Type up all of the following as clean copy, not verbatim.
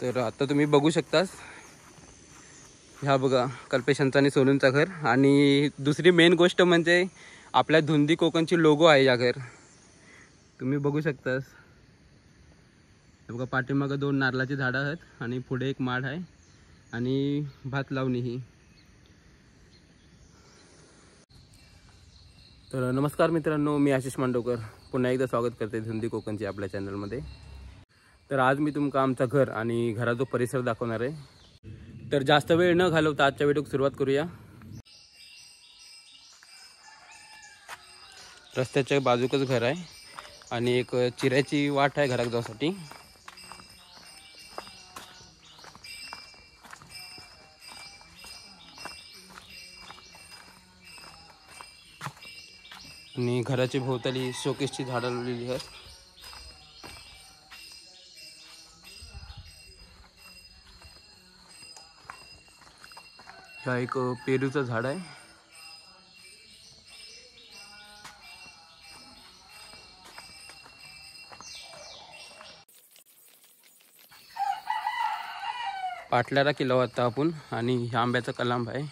तर आता तुम्ही बघू शकतास, ह्या बघा कल्पेशांचं आणि सोनूंचं घर. आणि दुसरी मेन गोष्ट म्हणजे आपल्या धुंदी कोकणची लोगो आहे या घर. तुम्ही बघू शकतास, हे बघा पाठीमागं 2 नारळाची झाडं आहेत आणि पुढे एक माड आहे आणि भात लावणी ही. तर नमस्कार मित्रांनो, मी आशिष मांडवकर पुन्हा एकदा स्वागत करते धुंदी कोकणची आपल्या चॅनलमध्ये. तर आज मी तुमका आमचा घर आणि घराचा परिसर दाखवणार आहे. तर जास्त वेळ न घालवता आजच्या व्हिडिओ सुरुवात करूया. रस्त्याच्या बाजूकच घर आहे आणि एक चिऱ्याची वाट आहे घरात जाण्यासाठी. आणि घराची भोवताली शोकेसची झाडं लावलेली आहेत. हा एक पेरूचं झाड आहे. पाटल्याला केला होता आपण. आणि ह्या आंब्याचा कलांब आहे.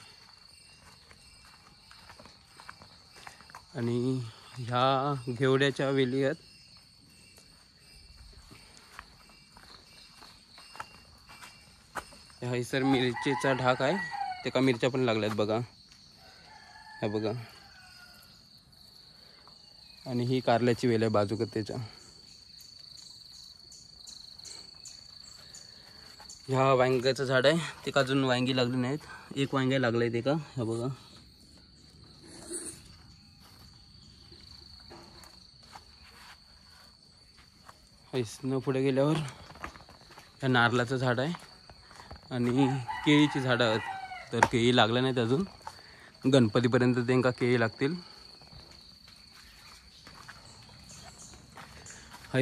आणि ह्या घेवड्याच्या वेली आहेत. ह्या सर मिरचीचा ढाक आहे, ते का मिरच्या पण लागल्यात बघा, ह्या बघा. आणि ही कारल्याची वेल आहे बाजूकतेच्या. ह्या वांग्याचं झाड आहे, ते का अजून वांगी लागली नाहीत. एक वांगे लागलंय ते का, ह्या बघा. इथनं पुढे गेल्यावर ह्या नारळाचं झाड आहे आणि केळीची झाडं आहेत. तर केळी लागल्या नाहीत अजून, गणपतीपर्यंत त्यांना केळी लागतील.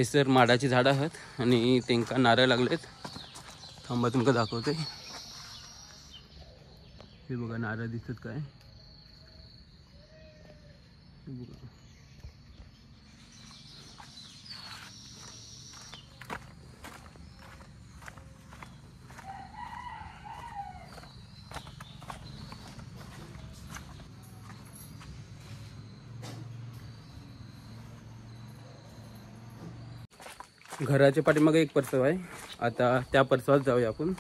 सर माडाची झाडं आहेत आणि त्यांना नारळ लागलेत. थांबा तुमका दाखवते. हे बघा नारळ दिसत काय, हे बघा. घराच्या पाठीमागे एक परसव आहे. आता त्या परसवात जाऊया आपण.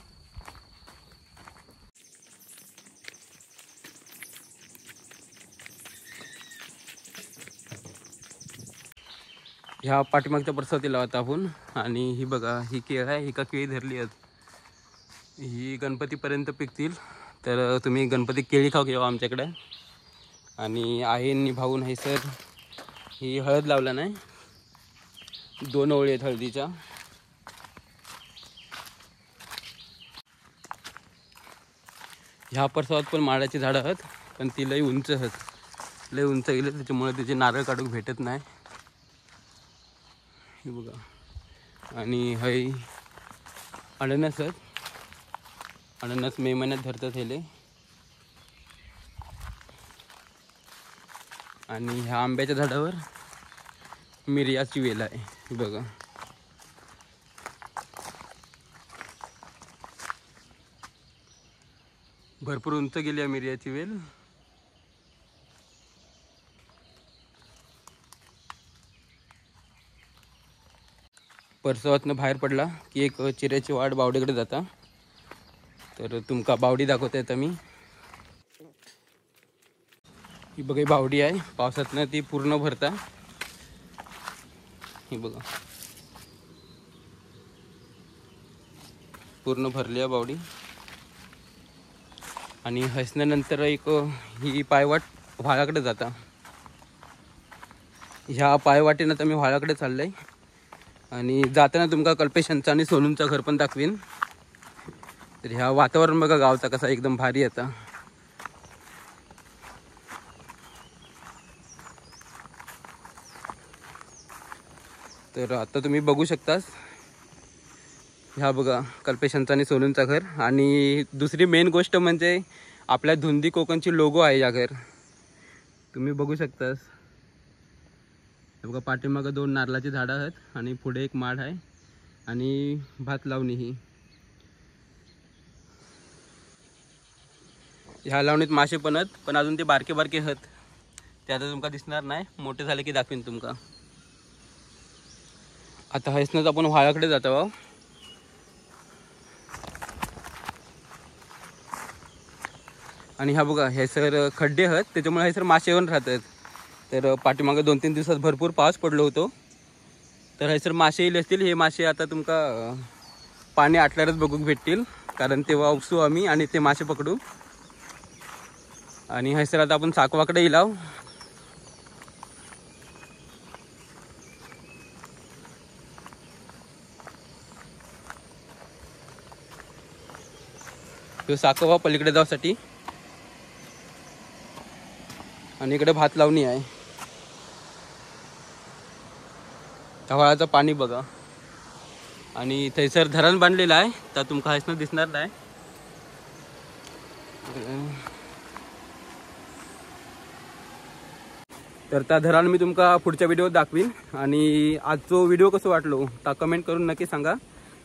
ह्या पाठीमागच्या परसवतीला होता आपण. आणि ही बघा, ही केळ आहे, ही का केळी धरली आहेत. ही गणपतीपर्यंत पिकतील. तर तुम्ही गणपती केळी खाऊ घ्यावा आमच्याकडे. आणि आहे निभावून आहे सर, ही हळद लावला नाही, 2 ओळी आहेत हळदीच्या. ह्या परसवात पण माडाची झाडं आहेत, पण ती लई उंच आहेत, लई उंच गेले, त्याच्यामुळे त्याचे नारळ काढूक भेटत नाही. हे बघा. आणि हय अननस आहेत. अननस मे महिन्यात धरतात हेले. आणि ह्या आंब्याच्या झाडावर मिरयाची वेल आहे, हे बघा. भरपूर उंच गेली आहे मिरयाची वेल. परसवातनं बाहेर पडला की एक चिऱ्याची वाट बावडीकडे जाता. तर तुमका बावडी दाखवता येतं मी. ही बघा बावडी आहे, पावसातनं ती पूर्ण भरता. ही बघा पूर्ण भरली आहे बावडी. आणि हसण्यानंतर एक ही पायवाट व्हाळाकडे जाता. ह्या पायवाटेनं तर मी व्हाळाकडे चाललंय. आणि जाताना तुमका कल्पेशांचं आणि सोनूंचं घर पण दाखवीन. तर ह्या वातावरण बघा गावचा कसा एकदम भारी आता. तर आता तुम्ही बघू शकतास, ह्या बघा कल्पेशांचं आणि सोनूंचं घर. आणि दुसरी मेन गोष्ट म्हणजे आपल्या धुंदी कोकणची लोगो आहे या घर. तुम्ही बघू शकतास, हे बघा पाठीमागं 2 नारळाची झाडं आहेत आणि पुढे एक माड आहे आणि भात लावणी ही. ह्या लावणीत मासे पण आहेत, पण अजून ते बारके बारके आहेत, ते आता तुमका दिसणार नाही, मोठे झाले की दाखवीन तुमका. आता हैसनच आपण व्हाळाकडे जातो. आणि हा बघा, हे सर खड्डे आहेत, त्याच्यामुळे हे सर मासे येऊन राहतात. तर पाठीमागे 2-3 दिवसात भरपूर पाऊस पडलो होतो, तर हे सर मासे येईल असतील. हे मासे आता तुमका पाणी आटल्यावरच बघूक भेटतील, कारण तेव्हा उपसू आम्ही आणि ते मासे पकडू. आणि हे सर आता आपण साकवाकडे येईल. तो साकवा पलीकडे जाऊसाठी, आणि इकडे भात लावणी आहे. व्हाळाचं पाणी बघा, आणि थैसर धरण बांधलेलं आहे, तर तुमका हैसनं दिसणार नाही. तर त्या धरण मी तुमका पुढच्या व्हिडिओत दाखवीन. आणि आजचो व्हिडिओ कसं वाटलो तर कमेंट करून नक्की सांगा.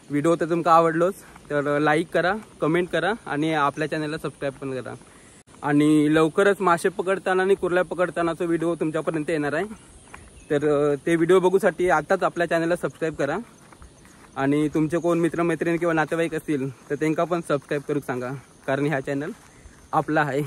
व्हिडिओ तर तुमका आवडलोच तर लाईक करा, कमेंट करा, आणि आपल्या चॅनलला सबस्क्राईब पण करा. आणि लवकरच मासे पकडताना आणि कुर्ल्या पकडतानाचा व्हिडिओ तुमच्यापर्यंत येणार आहे. तर ते व्हिडिओ बघूसाठी आताच आपल्या चॅनलला सबस्क्राईब करा. आणि तुमचे कोण मित्रमैत्रिणी किंवा नातेवाईक असतील तर त्यांना पण सबस्क्राईब करू सांगा, कारण हा चॅनल आपला आहे.